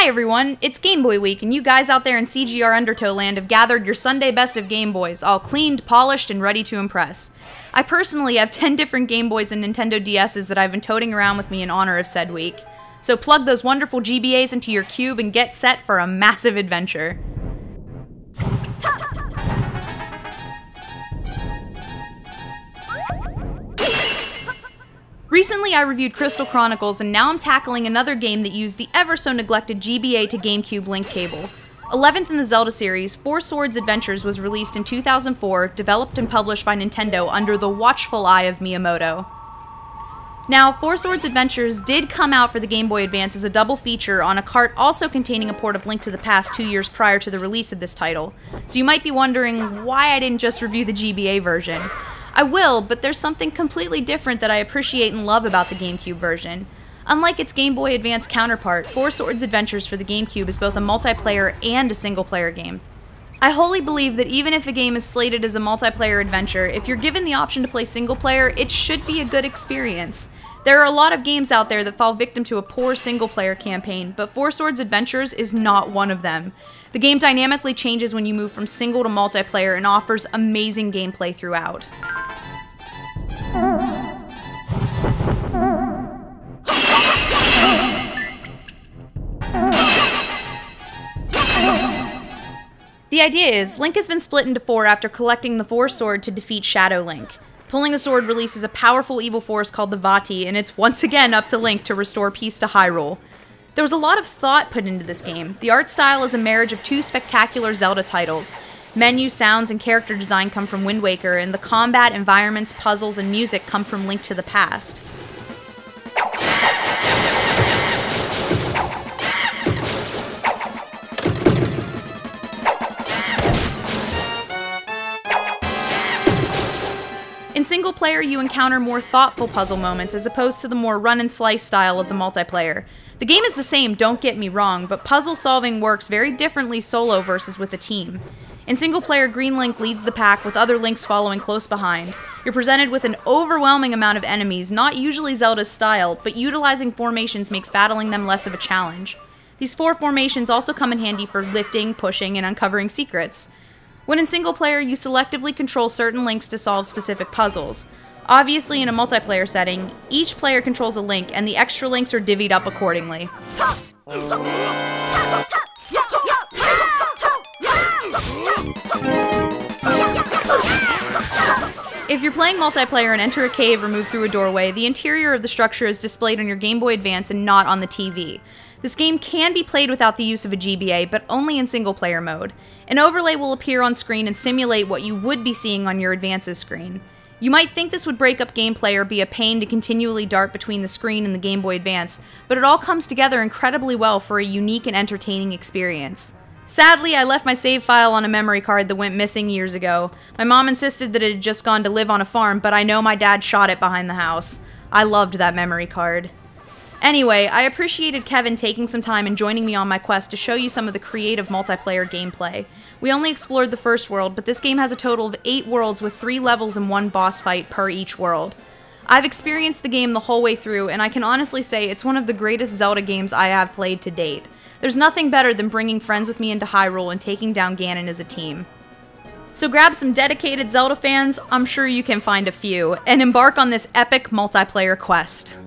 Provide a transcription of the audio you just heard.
Hi everyone, it's Game Boy Week, and you guys out there in CGR Undertow land have gathered your Sunday best of Game Boys, all cleaned, polished, and ready to impress. I personally have 10 different Game Boys and Nintendo DS's that I've been toting around with me in honor of said week. So plug those wonderful GBAs into your cube and get set for a massive adventure. Recently I reviewed Crystal Chronicles, and now I'm tackling another game that used the ever-so-neglected GBA to Gamecube link cable. 11th in the Zelda series, Four Swords Adventures was released in 2004, developed and published by Nintendo under the watchful eye of Miyamoto. Now, Four Swords Adventures did come out for the Game Boy Advance as a double feature on a cart also containing a port of Link to the Past 2 years prior to the release of this title. So you might be wondering why I didn't just review the GBA version. I will, but there's something completely different that I appreciate and love about the GameCube version. Unlike its Game Boy Advance counterpart, Four Swords Adventures for the GameCube is both a multiplayer and a single-player game. I wholly believe that even if a game is slated as a multiplayer adventure, if you're given the option to play single-player, it should be a good experience. There are a lot of games out there that fall victim to a poor single-player campaign, but Four Swords Adventures is not one of them. The game dynamically changes when you move from single to multiplayer and offers amazing gameplay throughout. The idea is, Link has been split into four after collecting the Four Sword to defeat Shadow Link. Pulling the sword releases a powerful evil force called the Vati, and it's once again up to Link to restore peace to Hyrule. There was a lot of thought put into this game. The art style is a marriage of two spectacular Zelda titles. Menu, sounds, and character design come from Wind Waker, and the combat, environments, puzzles, and music come from Link to the Past. In single player, you encounter more thoughtful puzzle moments as opposed to the more run-and-slice style of the multiplayer. The game is the same, don't get me wrong, but puzzle solving works very differently solo versus with a team. In single player, Green Link leads the pack with other Links following close behind. You're presented with an overwhelming amount of enemies, not usually Zelda's style, but utilizing formations makes battling them less of a challenge. These four formations also come in handy for lifting, pushing, and uncovering secrets. When in single player, you selectively control certain Links to solve specific puzzles. Obviously, in a multiplayer setting, each player controls a Link, and the extra Links are divvied up accordingly. If you're playing multiplayer and enter a cave or move through a doorway, the interior of the structure is displayed on your Game Boy Advance and not on the TV. This game can be played without the use of a GBA, but only in single-player mode. An overlay will appear on screen and simulate what you would be seeing on your Advance's screen. You might think this would break up gameplay or be a pain to continually dart between the screen and the Game Boy Advance, but it all comes together incredibly well for a unique and entertaining experience. Sadly, I left my save file on a memory card that went missing years ago. My mom insisted that it had just gone to live on a farm, but I know my dad shot it behind the house. I loved that memory card. Anyway, I appreciated Kevin taking some time and joining me on my quest to show you some of the creative multiplayer gameplay. We only explored the first world, but this game has a total of 8 worlds with 3 levels and 1 boss fight per each world. I've experienced the game the whole way through, and I can honestly say it's one of the greatest Zelda games I have played to date. There's nothing better than bringing friends with me into Hyrule and taking down Ganon as a team. So grab some dedicated Zelda fans, I'm sure you can find a few, and embark on this epic multiplayer quest.